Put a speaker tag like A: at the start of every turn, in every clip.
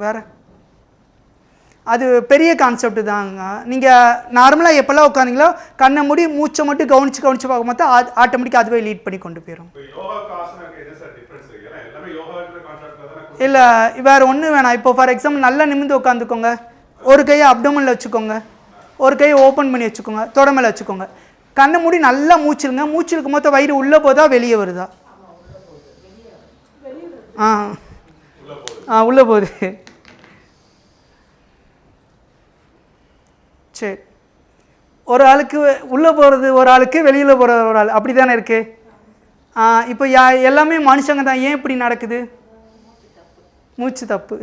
A: வேறு அது பெரிய கான்செப்ட் தாங்க. நீங்கள் நார்மலாக எப்போல்லாம் உட்காந்தீங்களோ கண்ணை மூடி மூச்சை மட்டும் கவனித்து பார்க்கும் போது ஆட்டோமேட்டிக்காக அதுவே லீட் பண்ணி கொண்டு போயிடும். இல்லை வேறு ஒன்றும் வேணாம். இப்போ ஃபார் எக்ஸாம்பிள் நல்லா நிமிர்ந்து உட்காந்துக்கோங்க. ஒரு கையை அப்டோமனில் வச்சுக்கோங்க, ஒரு கையை ஓப்பன் பண்ணி வச்சுக்கோங்க, தொட மேலே வச்சுக்கோங்க. கண்ணை மூடி நல்லா மூச்சிருங்க. மூச்சு இருக்கும் போது வயிறு உள்ளே போதா வெளியே வருதா? உள்ளே போகுது. சரி, ஒரு ஆளுக்கு உள்ளே போகிறது ஒரு ஆளுக்கு வெளியில் போகிற ஒரு ஆள், அப்படி தானே இருக்குது. இப்போ எல்லாமே மனுஷங்க தான். ஏன் இப்படி நடக்குது? மூச்சு தப்பு.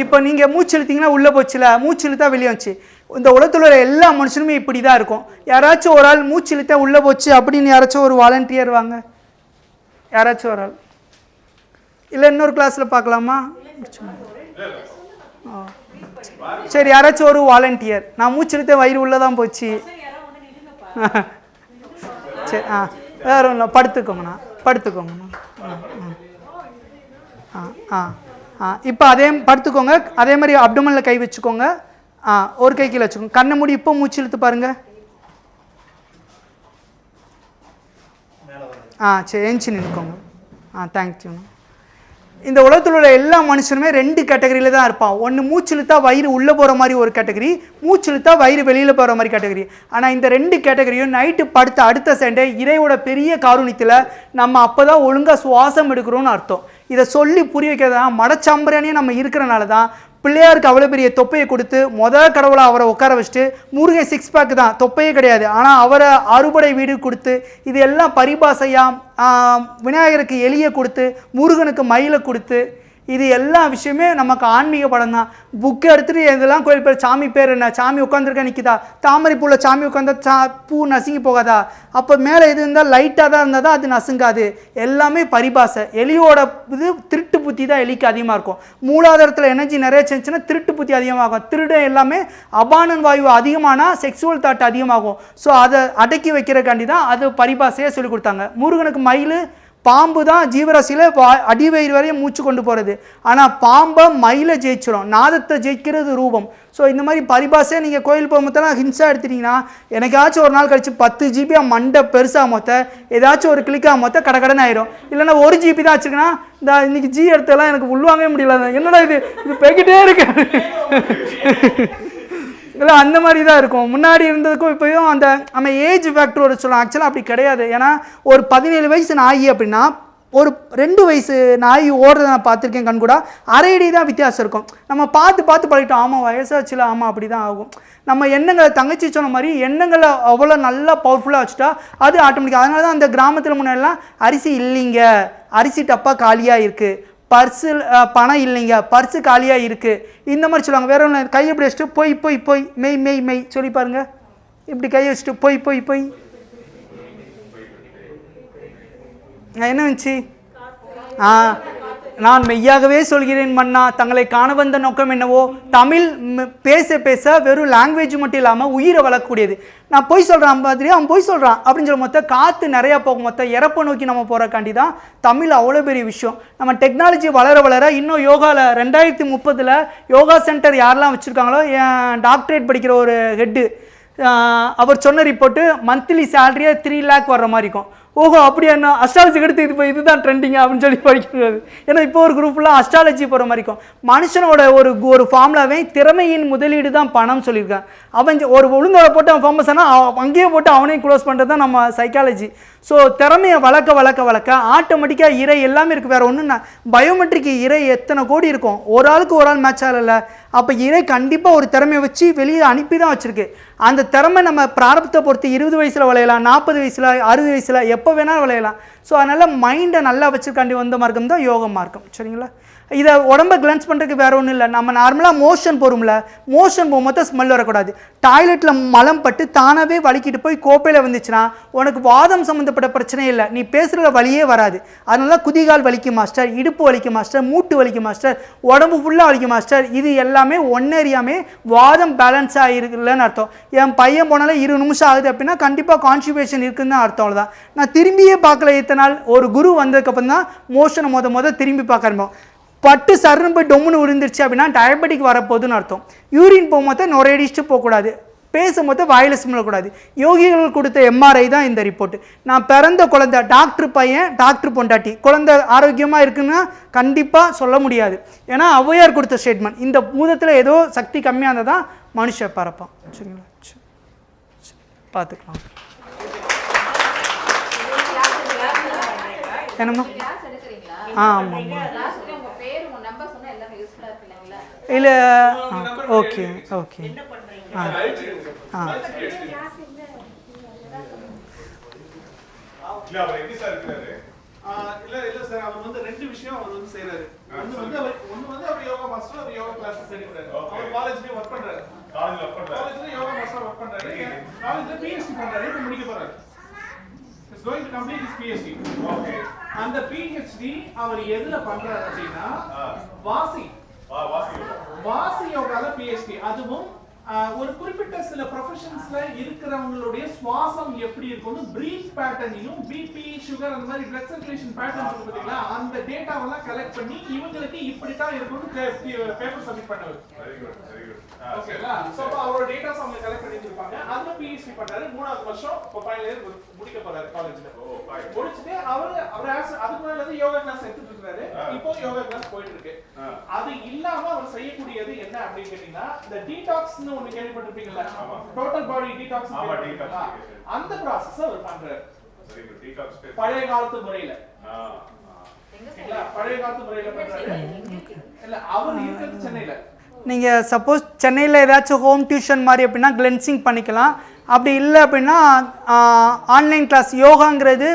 A: இப்போ நீங்கள் மூச்சு இழுத்தீங்கன்னா உள்ளே போச்சுல, மூச்சு இழுத்தா வெளியே வந்துச்சு. இந்த உலகத்தில் உள்ள எல்லா மனுஷனுமே இப்படி தான் இருக்கும். யாராச்சும் ஒரு ஆள் மூச்சு இழுத்தா உள்ளே போச்சு அப்படின்னு யாராச்சும் ஒரு வாலண்டியர் வாங்க, யாராச்சும் ஒரு ஆள். இல்லை இன்னொரு கிளாஸில் பார்க்கலாமா? சரி, யாராச்சும் ஒரு வாலண்டியர். நான் மூச்சு இழுத்த வயிறு உள்ளே தான் போச்சு. சரி, வேறு ஒன்றும் படுத்துக்கோங்கண்ணா, படுத்துக்கோங்கண்ணா. இப்போ அதே படுத்துக்கோங்க. அதே மாதிரி அப்டோமனில் கை வச்சுக்கோங்க. ஒரு கை கீழே வச்சுக்கோங்க. கண்ணை மூடி இப்போ மூச்சு இழுத்து பாருங்க. சரி, எஞ்சி நிற்கோங்க. தேங்க்யூண்ணா. இந்த உலகத்தில் உள்ள எல்லா மனுஷனுமே 2 கேட்டகரியில் தான் இருப்பான். ஒன்று மூச்சு இழுத்தா வயிறு உள்ளே போகிற மாதிரி ஒரு கேட்டகரி, மூச்சு இழுத்தா வயிறு வெளியில் போகிற மாதிரி கேட்டகரி. ஆனால் இந்த 2 கேட்டகரியும் நைட்டு படுத்த அடுத்த சண்டே இறையோட பெரிய காரூணியத்தில் நம்ம அப்போ தான் ஒழுங்காக சுவாசம் எடுக்கிறோன்னு அர்த்தம். இதை சொல்லி புரிய வைக்கிறது தான் மடச்சாம்பிரானியே நம்ம இருக்கிறனால தான் பிள்ளையாருக்கு அவ்வளோ பெரிய தொப்பையை கொடுத்து முதல் கடவுளாக அவரை உட்கார வச்சுட்டு, முருகன் 6 பேக் தான், தொப்பையே கிடையாது, ஆனால் அவரை அறுபடை வீடு கொடுத்து, இது எல்லாம் பரிபாசையாக விநாயகருக்கு எலியை கொடுத்து, முருகனுக்கு மயிலை கொடுத்து, இது எல்லா விஷயமே நமக்கு ஆன்மீக படம் தான். புக்கு எடுத்துகிட்டு இதெல்லாம் கோயில் பேர், சாமி பேர் என்ன, சாமி உட்காந்துருக்க நிற்கிதா, தாமரை பூவில் சாமி உட்காந்தா பூ நசுங்கி போகாதா, அப்போ மேலே எது இருந்தால் லைட்டாக தான் இருந்தால் தான் அது நசுங்காது. எல்லாமே பரிபாசை. எலியோட இது திருட்டு புத்தி தான் எலிக்கு அதிகமாக இருக்கும். மூலாதாரத்தில் எனர்ஜி நிறைய செஞ்சுன்னா திருட்டு புத்தி அதிகமாகும். திருட எல்லாமே அபானன் வாயு அதிகமானால் செக்ஸுவல் தாட் அதிகமாகும். ஸோ அதை அடக்கி வைக்கிறக்காண்டி தான் அது பரிபாசையாக சொல்லி கொடுத்தாங்க. முருகனுக்கு மயில் பாம்பு தான் ஜீவராசியில் அடிவயிறு வரையும் மூச்சு கொண்டு போகிறது. ஆனால் பாம்பை மயிலை ஜெயிச்சிடும், நாதத்தை ஜெயிக்கிறது ரூபம். ஸோ இந்த மாதிரி பரிபாசையை நீங்கள் கோயில் போகும்போதெல்லாம் ஹின்ஸாக எடுத்துட்டிங்கன்னா எனக்காச்சும் ஒரு நாள் கழிச்சு 10 GB மண்டை பெருசாக மொத்த ஏதாச்சும் ஒரு கிளிக்காக மொத்த கடை ஆயிரும். இல்லைன்னா 1 GB தான் வச்சுருக்கேன்னா இந்த இன்னைக்கு ஜி எடுத்தெல்லாம் எனக்கு உள்வாங்கவே முடியல. என்னடா இது போய்கிட்டே இருக்கு. இல்லை அந்த மாதிரி தான் இருக்கும். முன்னாடி இருந்ததுக்கும் இப்போயும் அந்த நம்ம ஏஜ் ஃபேக்டர் ஒரு சொல்லலாம். ஆக்சுவலாக அப்படி கிடையாது. ஏன்னா ஒரு 17 வயசு நாய் அப்படின்னா ஒரு 2 வயசு நாய் ஓடுறத நான் பார்த்துருக்கேன் கண் கூட. அரை அடி தான் வித்தியாசம் இருக்கும். நம்ம பார்த்து பழகிட்டோம். ஆமாம் வயசாச்சுல, ஆமாம் அப்படி தான் ஆகும். நம்ம எண்ணங்களை தங்கச்சி சொன்ன மாதிரி எண்ணங்களை அவ்வளோ நல்லா பவர்ஃபுல்லாக வச்சுட்டா அது ஆட்டோமேட்டிக்காக. அதனால தான் அந்த கிராமத்தில் முன்னாடிலாம் அரிசி இல்லைங்க, அரிசி டப்பா காலியாக இருக்குது, பர்ஸு பணம் இல்லைங்க, பர்ஸு காலியாக இருக்குது, இந்த மாதிரி சொல்லுவாங்க. வேற ஒன்று கையை இப்படி வச்சுட்டு போய் மெய் சொல்லி பாருங்க. இப்படி கையை வச்சுட்டு போய் என்ன வந்துச்சு? நான் மெய்யாகவே சொல்கிறேன் மன்னா, தங்களை காண வந்த நோக்கம் என்னவோ தமிழ் பேச வெறும் லாங்குவேஜ் மட்டும் இல்லாமல் உயிரை வளர்க்கக்கூடியது. நான் போய் சொல்கிறேன் மாதிரி அவன் போய் சொல்கிறான் அப்படின்னு சொல்ல மொத்தம் காற்று நிறையா போகும். மொத்தம் இறப்பை நோக்கி நம்ம போகிறக்காண்டி தான் தமிழ் அவ்வளோ பெரிய விஷயம். நம்ம டெக்னாலஜி வளர இன்னும் யோகாவில் 2030 யோகா சென்டர் யாரெல்லாம் வச்சுருக்காங்களோ, என் டாக்டரேட் படிக்கிற ஒரு ஹெட்டு அவர் சொன்ன ரிப்போர்ட்டு மந்த்லி சேலரியே 3 lakh வர்ற மாதிரி இருக்கும். ஓஹோ அப்படி என்ன அஸ்ட்ராலஜிக்கு எடுத்து இது இதுதான் ட்ரெண்டிங் அப்படின்னு சொல்லி படிக்கிறது. ஏன்னா இப்போ ஒரு குரூப்லாம் அஸ்ட்ராலஜி போகிற மாதிரி இருக்கும். மனுஷனோட ஒரு ஃபார்முலாவே திறமையின் முதலீடு தான் பணம் சொல்லியிருக்கான். அவன் ஒரு உளுந்தோட போட்டு அவன் ஃபேமஸ் ஆனால் அங்கேயே போட்டு அவனையும் க்ளோஸ் பண்ணுறது தான் நம்ம சைக்காலஜி. ஸோ திறமையை வளர்க்க ஆட்டோமேட்டிக்காக இறை எல்லாமே இருக்குது. வேறு ஒன்றும் பயோமெட்ரிக் இறை எத்தனை கோடி இருக்கும், ஒரு ஆளுக்கு ஒரு ஆள் மேட்ச் ஆகலை. அப்போ இறை கண்டிப்பாக ஒரு திறமையை வச்சு வெளியே அனுப்பி தான் வச்சுருக்கு. அந்த திறமை நம்ம பிராரப்தத்தை பொறுத்து 20 வயசில் விளையலாம், 40 வயசில், 60 வயசில், எப்போ வேணாலும் விளையலாம். ஸோ அதனால் மைண்டை நல்லா வச்சுருக்காண்டி வந்த மார்க்கம் தான் யோக மார்க்கம். சரிங்களா? இதை உடம்பை கிளென்ஸ் பண்ணுறதுக்கு வேறு ஒன்றும் இல்லை. நம்ம நார்மலாக மோஷன் போகிறோம்ல, மோஷன் போகும்போது ஸ்மெல் வரக்கூடாது. டாய்லெட்டில் மலம் பட்டு தானாகவே வலிக்கிட்டு போய் கோப்பையில் வந்துச்சுன்னா உனக்கு வாதம் சம்மந்தப்பட்ட பிரச்சனையே இல்லை, நீ பேசுகிற வழியே வராது. அதனால குதிகால் வலிக்கும் மாஸ்டர், இடுப்பு வலிக்கும் மாஸ்டர், மூட்டு வலிக்கும் மாஸ்டர், உடம்பு ஃபுல்லாக வலிக்கும் மாஸ்டர், இது எல்லாமே ஒன்னேரியாமே வாதம் பேலன்ஸாக இருக்குல்லன்னு அர்த்தம். என் பையன் போனாலும் 20 நிமிஷம் ஆகுது அப்படின்னா கண்டிப்பாக கான்ஸ்டிபேஷன் இருக்குன்னு தான் அர்த்தம். அவ்வளோதான். நான் திரும்பியே பார்க்கல இத்தனை அடுத்த நாள் ஒரு குரு வந்ததுக்கப்புறம் தான் மோஷனை திரும்பி பார்க்க ஆரம்பிப்போம். பட்டு சருன்னு போய் டொம்முன்னு விழுந்துருச்சு அப்படின்னா டயபெட்டிக் வரப்போகுதுன்னு அர்த்தம். யூரின் போகும்போது நுரையடிச்சுட்டு போகக்கூடாது, பேசும்போது வாயில் சிம்மக்கூடாது. யோகிகள் கொடுத்த எம்ஆர்ஐ தான் இந்த ரிப்போர்ட். நான் பிறந்த குழந்தை, டாக்டர் பையன் டாக்டர் பொண்டாட்டி, குழந்தை ஆரோக்கியமாக இருக்குன்னு கண்டிப்பாக சொல்ல முடியாது. ஏன்னா ஔவையார் கொடுத்த ஸ்டேட்மெண்ட். இந்த பூதத்தில் ஏதோ சக்தி கம்மியாக இருந்தால் தான் மனுஷன் பறப்பான். சரிங்களா? பார்த்துக்கலாம். என்னம்மா? ஆமாம் இல்லை. Okay okay.
B: ரெண்டு விஷயம் அவர் வந்து செய்யறாரு. ஒன்னு வந்து அவர் யோகா மாஸ்டர், அவர் யோகா கிளாஸ் எடுக்கிறாரு. அவர் காலேஜ்லயே வர்க் பண்றாரு. காலேஜ்ல யோகா மாஸ்டர் வர்க் பண்றாரு. காலேஜ்ல PhD பண்றாரு. இப்ப முடிக்க போறாரு. Is going to complete his PhD. Okay. அந்த PhD அவர் எதுல பண்றாரு அப்படினா வாசி யோகால PhD. அதுவும் ஒரு குறிப்பிட்ட சில ப்ரொஃபஷன்ஸ்ல இருக்கிறவங்களுடைய சுவாசம் எப்படி இருக்கும்னு பிரீத் பேட்டர்னையும் பிபி சுகர் அந்த மாதிரி பிளட் சர்க்குலேஷன் பேட்டர்ன் இருக்கு பாத்தீங்களா, அந்த டேட்டாவெல்லாம் கலெக்ட் பண்ணி இவங்களுக்கு இப்படி தான் இருக்கும்னு பேப்பர் சப்மிட் பண்ணுவாரு. Very good. ஓகேங்களா? சோ அவரோட டேட்டாஸ் அவங்க கலெக்ட் பண்ணி இருப்பாங்க. அதுல PhD பண்றாரு. 3வது வருஷம் இப்போ ஃபைனல் இயர் முடிக்க போறாரு காலேஜ்ல. முடிச்சிட்டு அவர் அதுக்கு முன்னாடி யோகா கிளாஸ் எடுத்துட்டு இருக்காரு. இப்போ யோகா கிளாஸ் போயிட்டு இருக்கு. அது இல்லாம அவர் செய்யக்கூடியது என்ன அப்படின்னு கேட்டீங்கன்னா, இந்த டீடாக்ஸ்னு ஒன்னு கேள்விப்பட்டிருப்பீங்கல்ல, டோட்டல் பாடி டீடாக்ஸ். அந்த process அவர் பண்றாரு. சரி, டீடாக்ஸ் பழைய காலத்து முறையில. பழைய காலத்து முறையில பண்றாரு. இல்ல அவர் இருக்கிறது சென்னையில.
A: நீங்கள் சப்போஸ் சென்னையில் ஏதாச்சும் ஹோம் டியூஷன் மாதிரி அப்படின்னா கிளென்சிங் பண்ணிக்கலாம். அப்படி இல்லை அப்படின்னா ஆன்லைன் கிளாஸ். யோகாங்கிறது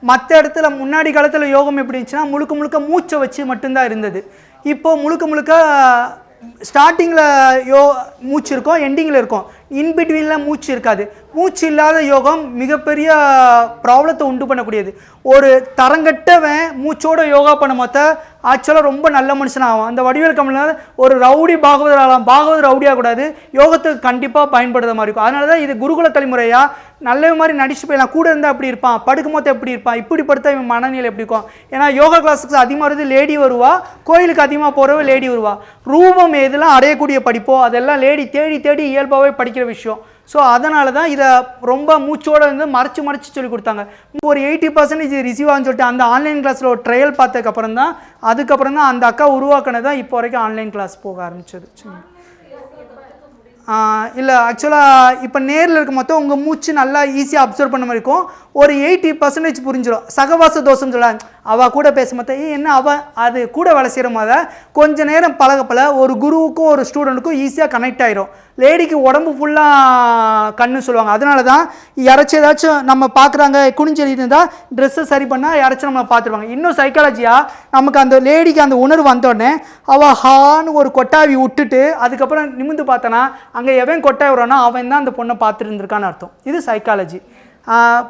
A: மற்ற இடத்துல முன்னாடி காலத்தில் யோகம் எப்படி இருந்துச்சுன்னா முழுக்க மூச்சை வச்சு மட்டும்தான் இருந்தது. இப்போது முழுக்க ஸ்டார்டிங்கில் மூச்சு இருக்கும், எண்டிங்கில் இருக்கும், இன்பிட்வீனில் மூச்சு இருக்காது. மூச்சு இல்லாத யோகம் மிகப்பெரிய ப்ராப்ளத்தை உண்டு பண்ணக்கூடியது. ஒரு தரங்கட்டவன் மூச்சோட யோகா பண்ண ஆக்சுவலாக ரொம்ப நல்ல மனுஷனாகும். அந்த வடிவேல் கமல்னால ஒரு ரவுடி பாகவதர் ஆகலாம். பாகவதர் ரவுடியாக கூடாது, யோகத்துக்கு கண்டிப்பாக பயன்படுற மாதிரி இருக்கும். அதனால தான் இது குருகுல தலைமுறையாக நல்ல மாதிரி நடிச்சு போயிடலாம். கூட இருந்தால் எப்படி இருப்பான், படுக்கும்போது எப்படி இருப்பான், இப்படி படுத்தா இவன் மனநிலை எப்படி இருக்கும். ஏன்னா யோகா கிளாஸுக்கு அதிகமாக வருது லேடி வருவா, கோயிலுக்கு அதிகமாக போகிறவ லேடி வருவா. ரூபம் எதெல்லாம் அடையக்கூடிய படிப்போ அதெல்லாம் லேடி தேடி இயல்பாகவே படிக்கிற விஷயம். ஸோ அதனால தான் இதை ரொம்ப மூச்சோடு வந்து மறைச்சு சொல்லி கொடுத்தாங்க. ஒரு 80% ரிசீவ் ஆகுன்னு சொல்லிட்டு அந்த ஆன்லைன் கிளாஸில் ஒரு ட்ரையல் பார்த்ததுக்கப்புறம் தான் அந்த அக்கா உருவாக்கினது தான் இப்போ வரைக்கும் ஆன்லைன் கிளாஸ் போக ஆரம்பிச்சது. இல்லை ஆக்சுவலாக இப்போ நேரில் இருக்க மொத்தம் உங்கள் மூச்சு நல்லா ஈஸியாக அப்சர்வ் பண்ண மாதிரி இருக்கும். ஒரு 80% புரிஞ்சிடும். சகவாச தோஷம் சொல்ல அவள் கூட பேச மாட்டேன் என்ன அவள் அது கூட வேலை செய்கிற மாதிரி கொஞ்ச நேரம் பழகப்பல ஒரு குருவுக்கும் ஒரு ஸ்டூடெண்ட்டுக்கும் ஈஸியாக கனெக்ட் ஆகிரும். லேடிக்கு உடம்பு ஃபுல்லாக கண்ணு சொல்லுவாங்க. அதனால தான் யாராச்சும் ஏதாச்சும் நம்ம பார்க்குறாங்க குனிஞ்செழுதி இருந்தால் ட்ரெஸ்ஸை சரி பண்ணால் யாராச்சும் நம்மளை பார்த்துருவாங்க. இன்னும் சைக்காலஜியாக நமக்கு அந்த லேடிக்கு அந்த உணர்வு வந்தோடனே அவள் ஹான்னு ஒரு கொட்டாவி விட்டுட்டு அதுக்கப்புறம் நிமிந்து பார்த்தனா அங்கே எவன் கொட்டாய் விடுறானோ அவன் தான் அந்த பொண்ணை பார்த்துட்டு இருந்திருக்கான்னு அர்த்தம். இது சைக்காலஜி.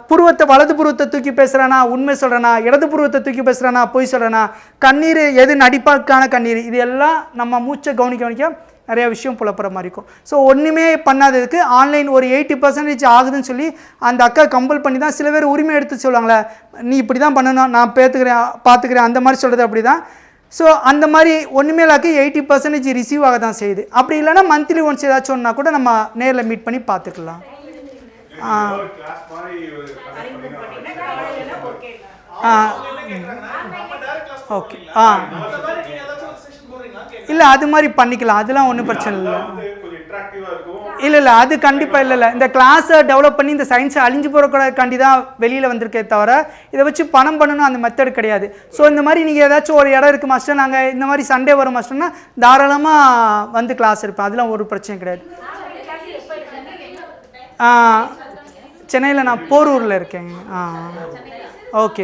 A: புருவத்தை வலது புருவத்தை தூக்கி பேசுகிறானா உண்மை சொல்கிறேனா, இடது புருவத்தை தூக்கி பேசுகிறானா பொய் சொல்கிறேனா, கண்ணீர் எது நடிப்பாக்கான கண்ணீர், இது எல்லாம் நம்ம மூச்சை கவனிக்க நிறையா விஷயம் புலப்புற மாதிரி இருக்கும். ஸோ ஒன்றுமே பண்ணாததுக்கு ஆன்லைன் ஒரு 80% ஆகுதுன்னு சொல்லி அந்த அக்கா கம்பல் பண்ணி தான் சில பேர் உரிமை எடுத்து சொல்லுவாங்களே நீ இப்படி தான் பண்ணணும் நான் பார்த்துக்கிறேன் அந்த மாதிரி சொல்கிறது அப்படி தான். ஸோ அந்த மாதிரி ஒன்றுமே இல்லாக்கி 80% ரிசீவ் ஆக தான் செய்யுது. அப்படி இல்லைன்னா மந்த்லி ஒன்ஸ் ஏதாச்சும் ஒன்றா கூட நம்ம நேரில் மீட் பண்ணி பார்த்துக்கலாம். ஓகே இல்லை அது மாதிரி பண்ணிக்கலாம், அதெல்லாம் ஒன்றும் பிரச்சனை இல்லை. அது கண்டிப்பாக இல்லை. இந்த கிளாஸை டெவலப் பண்ணி இந்த சயின்ஸை அழிஞ்சு போகிறக்காண்டி தான் வெளியில் வந்திருக்கே தவிர இதை வச்சு பணம் பண்ணணும் அந்த மெத்தட் கிடையாது. ஸோ இந்த மாதிரி நீங்கள் ஏதாச்சும் ஒரு இடம் இருக்குது மாஸ்டர் நாங்கள் இந்த மாதிரி சண்டே வரும் மாஸ்டர்னா தாராளமாக வந்து கிளாஸ் இருப்பேன், அதெல்லாம் ஒரு பிரச்சனை கிடையாது. சென்னையில் நான் போரூரில் இருக்கேங்க. ஓகே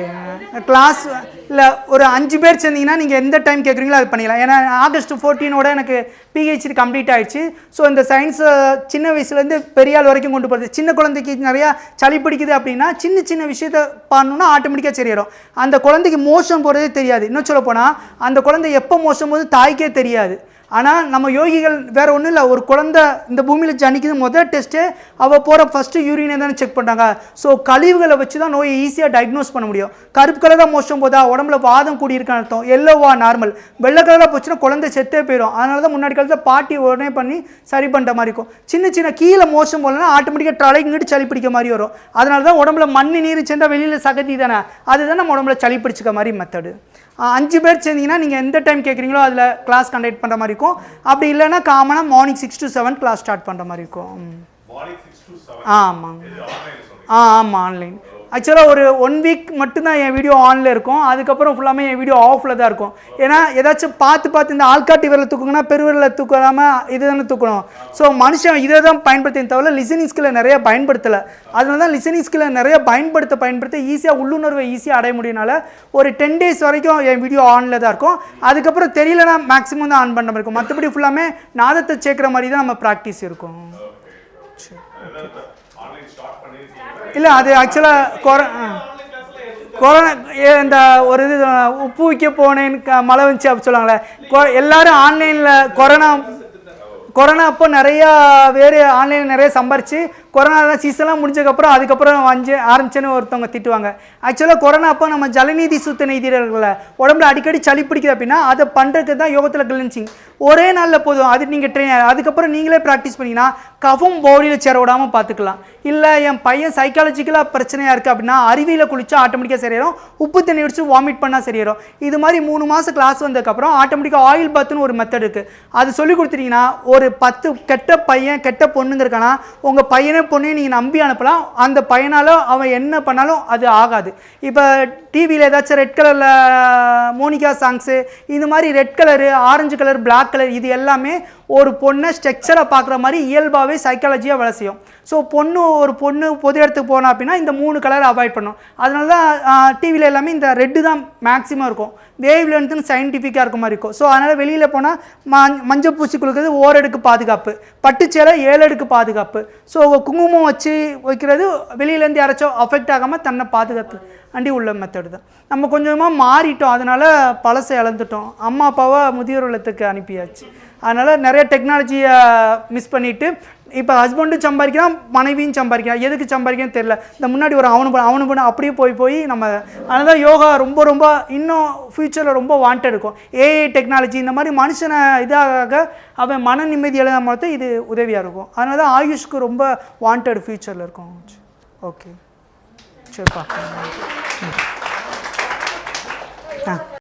A: கிளாஸ் இல்லை ஒரு 5 பேர் சேர்ந்தீங்கன்னா நீங்கள் எந்த டைம் கேட்குறீங்களோ அது பண்ணிக்கலாம். ஏன்னா ஆகஸ்ட் 14 எனக்கு PhD கம்ப்ளீட் ஆகிடுச்சு. ஸோ இந்த சயின்ஸை சின்ன வயசுலேருந்து பெரிய ஆள் வரைக்கும் கொண்டு போகிறது. சின்ன குழந்தைக்கு நிறையா சளி பிடிக்குது அப்படின்னா சின்ன விஷயத்தை பண்ணணுன்னா ஆட்டோமேட்டிக்காக சரியிடும். அந்த குழந்தைக்கு மோஷன் போகிறதே தெரியாது. இன்னும் சொல்ல போனால் அந்த குழந்தை எப்போ மோஷம் போது தாய்க்கே தெரியாது. ஆனால் நம்ம யோகிகள் வேறு ஒன்றும் இல்லை, ஒரு குழந்தை இந்த பூமியில் ஜனிக்குது முதல் டெஸ்ட்டு அவள் போகிற ஃபஸ்ட்டு யூரினை தானே செக் பண்ணுறாங்க. ஸோ கழிவுகளை வச்சு தான் நோயை ஈஸியாக டயக்னோஸ் பண்ண முடியும். கருப்பு கலராக மோஷன் போதா உடம்புல வாதம் கூடியிருக்கான்னு அர்த்தம், எல்லோவா நார்மல், வெள்ளை கலராக போச்சுன்னா குழந்தை செத்தே போயிடும். அதனால தான் முன்னாடி காலத்தில் பாட்டி உடனே பண்ணி சரி பண்ணுற மாதிரி இருக்கும். சின்ன சின்ன கீழே மோஷன் போகலன்னா ஆட்டோமேட்டிக்காக தலைங்கிட்டு சளி பிடிக்க மாதிரி வரும். அதனால தான் உடம்புல மண் நீர் சேர்ந்தால் வெளியில் சகதி தானே, அதுதான் நம்ம உடம்புல சளி பிடிச்சிக்க மாதிரி மெத்தடு. 5 பேர் சேர்ந்தீங்கன்னா நீங்கள் எந்த டைம் கேட்குறீங்களோ அதில் கிளாஸ் கண்டக்ட் பண்ணுற மாதிரி இருக்கும். அப்படி இல்லைன்னா காமனாக மார்னிங் 6 to 7 கிளாஸ் ஸ்டார்ட் பண்ணுற மாதிரி இருக்கும். ஆமாங்க. ஆமாம், ஆன்லைன். ஆக்சுவலாக ஒரு 1 வீக் மட்டும்தான் என் வீடியோ ஆனில் இருக்கும், அதுக்கப்புறம் ஃபுல்லாமே என் வீடியோ ஆஃபில் தான் இருக்கும். ஏன்னா ஏதாச்சும் பார்த்து இந்த ஆள்காட்டி விரலை தூக்குங்கன்னா பெருவிரலை தூக்காமல் இது தானே தூக்கணும். ஸோ மனுஷன் இதை தான் பயன்படுத்தி தவிர லிசனிங் ஸ்கில்லை நிறைய பயன்படுத்தலை. அதனால தான் லிசனிங் ஸ்கில்லை நிறைய பயன்படுத்த ஈஸியாக உள்ளுணர்வை ஈஸியாக அடைய முடியும்னால ஒரு 10 days வரைக்கும் என் வீடியோ ஆனில் தான் இருக்கும். அதுக்கப்புறம் தெரியலனா மேக்ஸிமம் தான் ஆன் பண்ணுற மாதிரி இருக்கும். மற்றபடி ஃபுல்லாமே நாதத்தை சேர்க்குற மாதிரி தான் நம்ம ப்ராக்டிஸ் இருக்கும். இல்லை, அது ஆக்சுவலாக கொரோனா இந்த ஒரு இது உப்பு வைக்க போனேன்னு மழை வந்துச்சு அப்படி சொல்லுவாங்களே, எல்லாரும் ஆன்லைனில் கொரோனா அப்போ நிறையா வேறு ஆன்லைனில் நிறைய சம்பாரிச்சு கொரோனா சீசன்லாம் முடிஞ்சதுக்கப்புறம் அதுக்கப்புறம் ஆரம்பிச்சேன்னு ஒருத்தவங்க திட்டுவாங்க. ஆக்சுவலாக கொரோனா அப்போ நம்ம ஜலநீதி சுத்த நீதிகளை உடம்புல அடிக்கடி சளி பிடிக்குது அப்படின்னா அதை பண்ணுறதுக்கு தான் யோகத்தில் கிளன்சிங் ஒரே நாளில் போதும். அது நீங்கள் அதுக்கப்புறம் நீங்களே ப்ராக்டிஸ் பண்ணிங்கன்னா கஃபம் பாடியில் சேர விடாமல் பார்த்துக்கலாம். இல்லை என் பையன் சைக்காலஜிக்கலாக பிரச்சனையாக இருக்குது அப்படின்னா அறிவியில் குளிச்சா ஆட்டோமேட்டிக்காக சரியாயிரும், உப்பு தண்ணி அடிச்சு வாமிட் பண்ணால் சரியாயிரும். இது மாதிரி 3 மாதம் கிளாஸ் வந்ததுக்கப்புறம் ஆட்டோமேட்டிக்காக ஆயில் பாத்துன்னு ஒரு மெத்தட் இருக்குது. அது சொல்லி கொடுத்துட்டீங்கன்னா ஒரு 10 கெட்ட பையன் கெட்ட பொண்ணுங்கிறக்கானா உங்கள் பையனை பொண்ணையும் நீங்கள் நம்பி அனுப்பலாம். அந்த பையனால் அவன் என்ன பண்ணாலும் அது ஆகாது. இப்போ டிவியில் ஏதாச்சும் ரெட் கலரில் மோனிகா சாங்ஸு இந்த மாதிரி red colour, orange colour, black colour இது எல்லாமே ஒரு பொண்ணை ஸ்ட்ரக்சரை பார்க்குற மாதிரி இயல்பாகவே சைக்காலஜியாக வேலை செய்யும். ஸோ ஒரு பொண்ணு பொது இடத்துக்கு போனோம் அப்படின்னா இந்த 3 கலரை அவாய்ட் பண்ணும். அதனால தான் டிவியில் எல்லாமே இந்த ரெட்டு தான் மேக்ஸிமம் இருக்கும். வேவ் லென்த்துன்னு சயின்டிஃபிக்காக இருக்க மாதிரி இருக்கும். ஸோ அதனால் வெளியில் போனால் மஞ்சள் பூசி கொடுக்குறது ஓரடுக்கு பாதுகாப்பு, பட்டுச்சேலை 7 அடுக்கு பாதுகாப்பு. ஸோ குங்குமம் வச்சு வைக்கிறது வெளியிலேருந்து யாராச்சும் அஃபெக்ட் ஆகாமல் தன்னை பாதுகாத்து அண்டி உள்ள மெத்தடு தான். நம்ம கொஞ்சமாக மாறிட்டோம், அதனால் பழசை இழந்துட்டோம். அம்மா அப்பாவை முதியோர் இல்லத்துக்கு அனுப்பியாச்சு. அதனால் நிறைய டெக்னாலஜியை மிஸ் பண்ணிவிட்டு இப்போ ஹஸ்பண்டும் சம்பாதிக்கிறான், மனைவியும் சம்பாதிக்கிறான். எதுக்கு சம்பாதிக்கன்னு தெரியல. இந்த முன்னாடி ஒரு அவனு பண்ண அப்படியே போய் நம்ம அதனால் யோகா ரொம்ப இன்னும் ஃப்யூச்சரில் ரொம்ப வாண்டட் இருக்கும். ஏஐ டெக்னாலஜி இந்த மாதிரி மனுஷனை இதாக அவன் மன நிம்மதி எழுத மாதிரி இது உதவியாக இருக்கும். அதனால தான் ஆயுஷ்க்கு ரொம்ப வாண்டட் ஃப்யூச்சரில் இருக்கும். ஓகே, சரிப்பா.